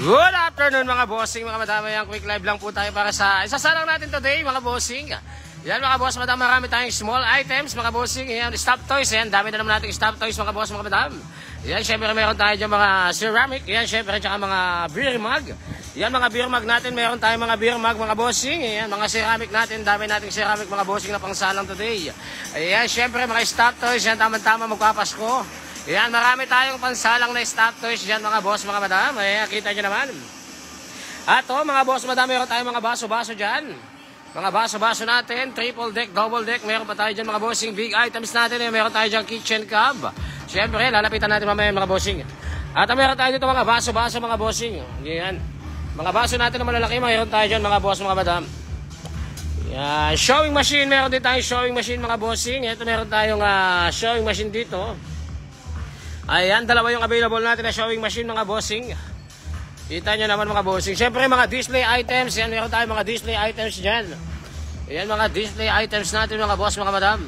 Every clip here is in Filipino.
Good afternoon mga bossing, mga madama. Yan, quick live lang po tayo para sa isasalang natin today mga bossing. Yan mga boss, madam, marami tayong small items mga bossing. Yan, stop toys. Yan, dami na naman natin stop toys mga boss, mga madam. Yan, syempre meron tayo dyan mga ceramic. Yan, syempre, tsaka mga beer mug. Yan, mga beer mug natin, meron tayong mga beer mug mga bossing. Yan, mga ceramic natin, dami nating ceramic mga bossing na pangsalang today. Yan, syempre mga stop toys. Yan, tama-tama magpapasko. Yan, marami tayong pansalang na stop toys dyan mga boss, mga madam. Ayan, kita nyo naman. At mga boss, madam, meron tayong mga baso-baso dyan. Mga baso-baso natin, triple deck, double deck. Meron pa tayo dyan mga bossing, big items natin. Meron tayo dyan kitchen cub. Siyempre, lalapitan natin mamaya mga bossing. At meron tayo dito mga baso-baso mga bossing. Yan. Mga baso natin na malalaki, meron tayo dyan mga boss, mga madam. Yan, showing machine, meron din tayong showing machine mga bossing. Ito meron tayong showing machine dito. Ayan, dalawa yung available natin na showing machine mga bossing. Kita nyo naman mga bossing. Siyempre mga display items. Yan, meron tayo mga display items dyan. Ayan, mga display items natin mga boss, mga madam.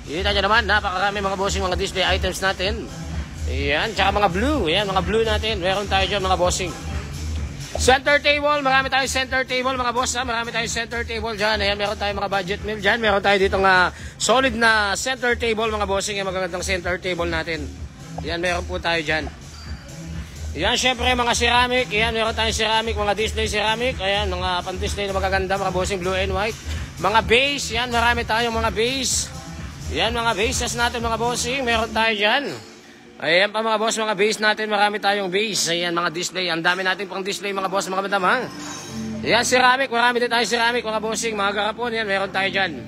Kita nyo naman, napakarami mga bossing mga display items natin. Ayan, tsaka mga blue. Ayan, mga blue natin. Meron tayo dyan mga bossing. Center table, marami tayong center table mga boss. Marami tayong center table dyan. Ayan, meron tayong mga budget meal dyan. Meron tayo dito solid na center table mga bossing. Yung magagandang center table natin. Ayan, meron po tayo dyan. Ayan, syempre mga ceramic. Ayan, meron tayong ceramic, mga display ceramic. Ayan, mga pan-display na magaganda mga bossing, blue and white. Mga base, ayan, marami tayong mga base. Ayan, mga bases natin mga bossing. Meron tayo dyan. Ayan pa mga boss, mga base natin, marami tayong base. Ayan, mga display, ang dami natin pang display mga boss, mga madam ha. Ayan, ceramic, marami din tayo ceramic mga bossing, mga garapon, ayan, meron tayo dyan.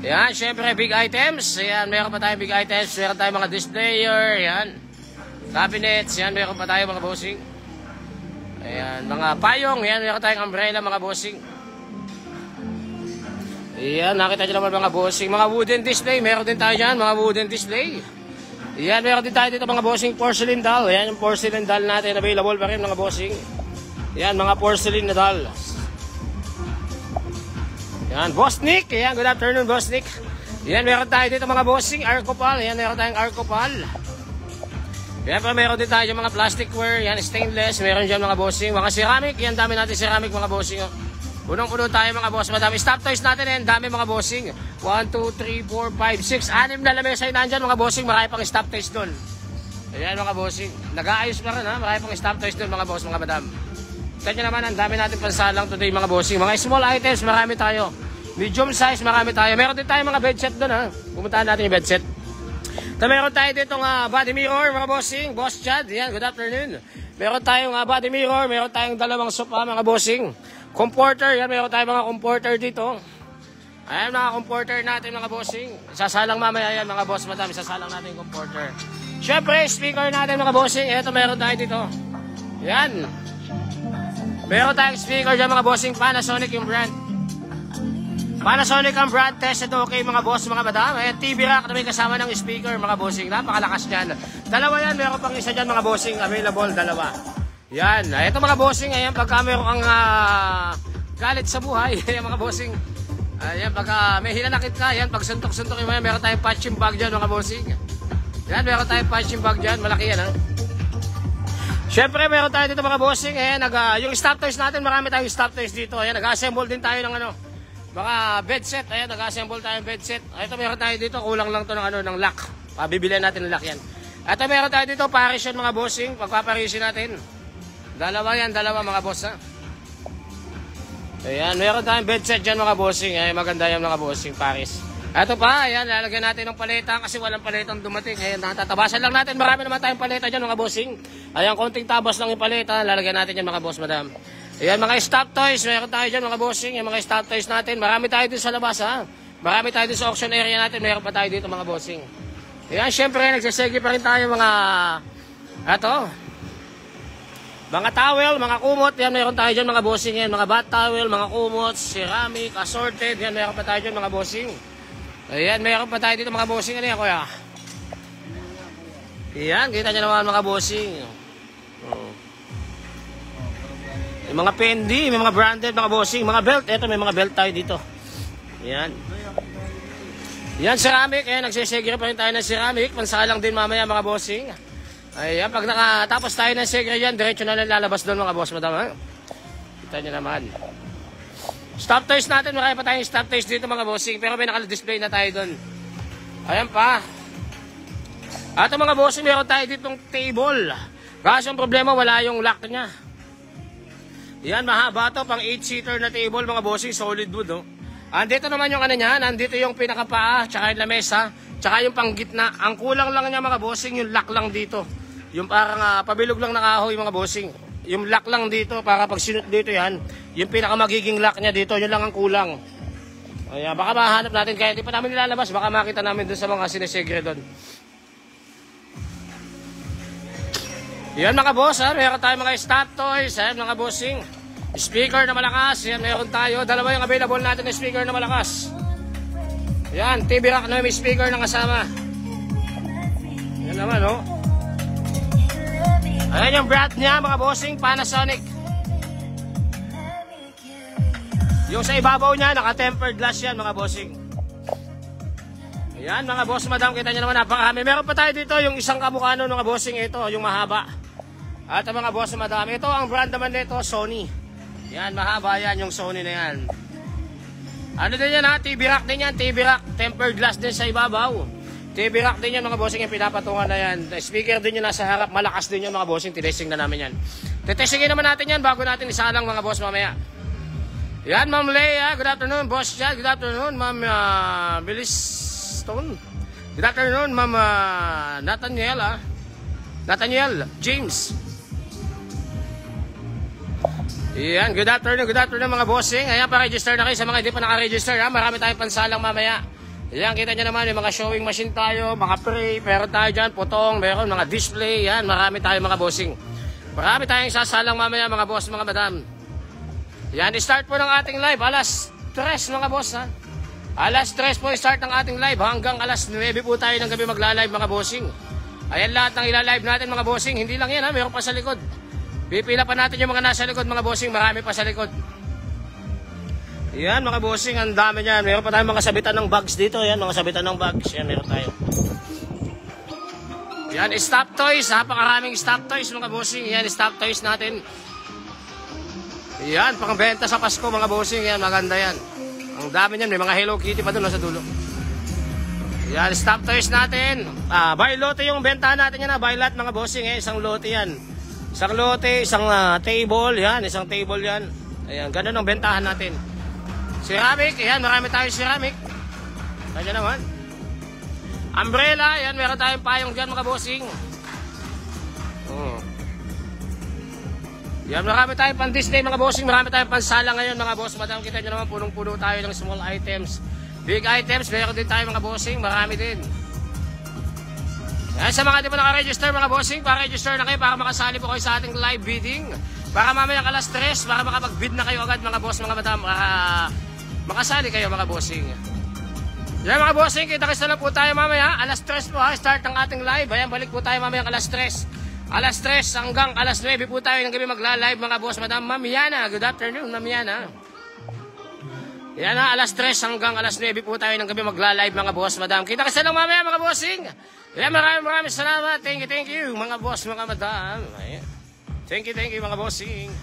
Ayan, syempre big items, ayan, meron pa tayong big items, meron tayong mga displayer, ayan. Cabinets, ayan, meron pa tayo mga bossing. Ayan, mga payong, ayan, meron tayong umbrella mga bossing. Ayan, nakita nyo naman mga bossing, mga wooden display, meron din tayo dyan, mga wooden display. Yan, meron din tayo dito mga bossing porcelain doll. Yan, yung porcelain doll natin available pa rin mga bossing. Yan, mga porcelain na doll. Yan, Boss Nick. Yan, good afternoon Boss Nick. Yan, meron tayo dito mga bossing Arcopal. Yan, meron tayong Arcopal. Yan pa, meron din tayo yung mga plasticware. Yan, stainless. Meron dyan mga bossing. Mga ceramic. Yan, dami natin ceramic mga bossing. Punong-puno tayo mga boss. Madami stop toys natin. Yan, dami mga bossing. 1, 2, 3, 4, 5, 6. 6 na lamesa yung nandyan mga bossing. Marami pang stop toys doon. Ayan mga bossing. Nag-aayos pa rin ha. Marami pang stop toys doon mga boss, mga madam. Kanya naman, ang dami natin pansalang today mga bossing. Mga small items, marami tayo. Medium size, marami tayo. Meron din tayo mga bedset doon ha. Pumuntahan natin yung bedset. Meron tayo dito body mirror mga bossing. Boss Chad, yan, good afternoon. Meron tayong body mirror. Meron tayong dalawang sofa mga bossing. Comforter, yan, meron tayong mga comforter dito. Ayan mga comforter natin mga bossing. Isasalang mamaya yan mga boss, madam. Isasalang natin yung comforter. Syempre, speaker natin mga bossing. Ito meron tayo dito. Yan. Meron tayong speaker dyan mga bossing. Panasonic yung brand. Panasonic ang brand. Tested okay mga boss, mga madam. Ayan, TV rack na may kasama ng speaker mga bossing. Napakalakas yan. Dalawa yan. Meron pang isa dyan mga bossing. Available, dalawa. Yan. Ito mga bossing. Ayan, pagka meron kang galit sa buhay. Ayan mga bossing. Ayan, pagka may hinanakit ka, yan, pag suntok-suntok yung meron tayong punching bag dyan mga bossing. Yan, meron tayong punching bag dyan, malaki yan ha. Siyempre, meron tayo dito mga bossing. Ayan, yung stop toys natin, marami tayong stop toys dito. Ayan, nag-assemble din tayo ng mga bed set. Ayan, nag-assemble tayo ng bed set. Ito meron tayo dito, kulang lang to ng lock. Pabibilihan natin ng lock yan. Ito meron tayo dito, partition mga bossing. Pagpaparisin natin. Dalawa yan, dalawa mga boss ha. Ayan, meron tayong bed set dyan mga bossing. Ayan, maganda yan mga bossing, Paris. Ito pa, ayan, lalagyan natin ng paleta kasi walang paletang dumating. Ayan, natatabasan lang natin. Marami naman tayong paleta dyan mga bossing. Ayan, konting tabas lang yung paleta. Lalagyan natin yan mga boss, madam. Ayan, mga stop toys. Meron tayo dyan mga bossing. Yung mga stop toys natin. Marami tayo dito sa labas ha. Marami tayo dito sa auction area natin. Meron pa tayo dito mga bossing. Ayan, syempre, nagsasegi pa rin tayo mga mga towel, mga kumot, yan meron tayo dyan mga bossing yan. Mga bat towel, mga kumot, ceramic, assorted, yan meron pa tayo dyan mga bossing. Ayan, meron pa tayo dito mga bossing. Ano yan kuya? Ayan, kita nyo naman mga bossing. Yung mga Fendi, may mga branded mga bossing. Mga belt, eto may mga belt tayo dito. Ayan. Yan, ceramic. Ayan, nagsisegre pa rin tayo ng ceramic. Pansalang din mamaya mga bossing. Ayan, pag nakatapos tayo ng segre yan, diretso na lang lalabas doon mga boss, madam. Ha? Kita nyo naman. Stop toys natin, marami pa tayong stop toys dito mga bossing, pero may naka-display na tayo doon. Ayan pa. At mga bossing, meron tayo ditong table. Kaso ang problema, wala yung lock niya. Yan, mahaba to, pang 8-seater na table mga bossing, solid wood. Oh. Andito naman yung ano niya, nandito yung pinakapaa, tsaka yung lamesa, tsaka yung panggitna. Ang kulang lang niya mga bossing, yung lock lang dito. Yung parang pabilog lang na kahoy mga bossing. Yung lock lang dito, para pag sinut dito yan, yung pinaka magiging lock niya dito, yun lang ang kulang. Ayan, baka mahanap natin, kaya di pa namin nilalabas, baka makita namin dun sa mga sinesegre doon. Yan mga boss, ha? Meron tayo mga stop toys, ha? Mga bossing. Speaker na malakas, yan meron tayo. Dalawa yung available natin na speaker na malakas. Yan, TV rack na may speaker na kasama. Yan naman, oh. Ayan yung brand niya mga bossing, Panasonic. Yung sa ibabaw niya, naka-tempered glass yan mga bossing. Ayan mga boss, madam, kita nyo naman napakarami. Meron pa tayo dito yung isang kamukha nun mga bossing, ito, yung mahaba. At mga boss, madam, ito ang brand naman nito, Sony. Yan, mahaba yan, yung Sony na yan. Ano din yan ha, TV rack din yan, TV rack, tempered glass din sa ibabaw. TV rack din yan mga bossing, yung pinapatungan na yan. Speaker din yan nasa harap, malakas din yan mga bossing, tinesting na namin yan. Titestingin naman natin yan bago natin isalang mga boss mamaya. Yan, Ma'am Leia, good afternoon, Boss Chad, good afternoon, Ma'am Bilis Stone. Good afternoon, Ma'am Nathaniel James. Yan, good afternoon mga bossing. Ayan, pa-register na kayo sa mga hindi pa naka-register. Ha? Marami tayong pansalang mamaya. Yan, kita nyo naman, yung mga showing machine tayo, mga tray, meron tayo dyan, putong, meron mga display, yan, marami tayo mga bossing. Marami tayong sasalang mamaya mga boss, mga madam. Yan, start po ng ating live, alas 3 mga boss ha. Alas 3 po start ng ating live, hanggang alas 9 po tayo ng gabi magla-live mga bossing. Ayan lahat ng ila-live natin mga bossing, hindi lang yan ha, meron pa sa likod. Pipila pa natin yung mga nasa likod mga bossing, marami pa sa likod. Yan mga bossing, ang dami niyan. Meron pa tayong mga sabitan ng bags dito. Yan, mga sabitan ng bags. Yan, meron tayo. Yan, stop toys. Napakaraming stop toys mga bossing. Yan, stop toys natin. Yan, pangbenta sa Pasko mga bossing. Yan, maganda yan. Ang dami niyan. May mga Hello Kitty pa doon sa dulo. Yan, stop toys natin. Buy lote yung bentahan natin yan. Buy lot mga bossing. Isang lote yan. Isang lote, isang table. Yan, isang table yan. Ayan, ganun ang bentahan natin. Ceramic, ayan, marami tayong ceramic. Kanya naman. Umbrella, ayan, meron tayong payong dyan mga bossing. Yan, marami tayong pan-display mga bossing. Marami tayong pansala ngayon mga boss. Madam, kita nyo naman, punong-puno tayo ng small items. Big items, meron din tayo mga bossing. Marami din. Yan, sa mga di pa naka-register mga bossing, para-register na kayo para makasali po kayo sa ating live bidding. Para mamayang alas 3, para makapag-bid na kayo agad mga boss, mga madam. Makasali kayo mga bossing. Yan mga bossing, kita-kita lang po tayo mamaya. Alas 3 po ha, start ng ating live. Ayan, balik po tayo mamaya alas 3. Alas 3 hanggang alas 9 po tayo ng gabi magla-live mga boss, madam. Ma'am Yana, good afternoon Ma'am Yana. Yan ha, alas 3 hanggang alas 9 po tayo ng gabi magla-live mga boss, madam. Kita-kita lang mamaya mga bossing. Yan, maraming salamat. Thank you mga boss, mga madam. Ayan. Thank you mga bossing.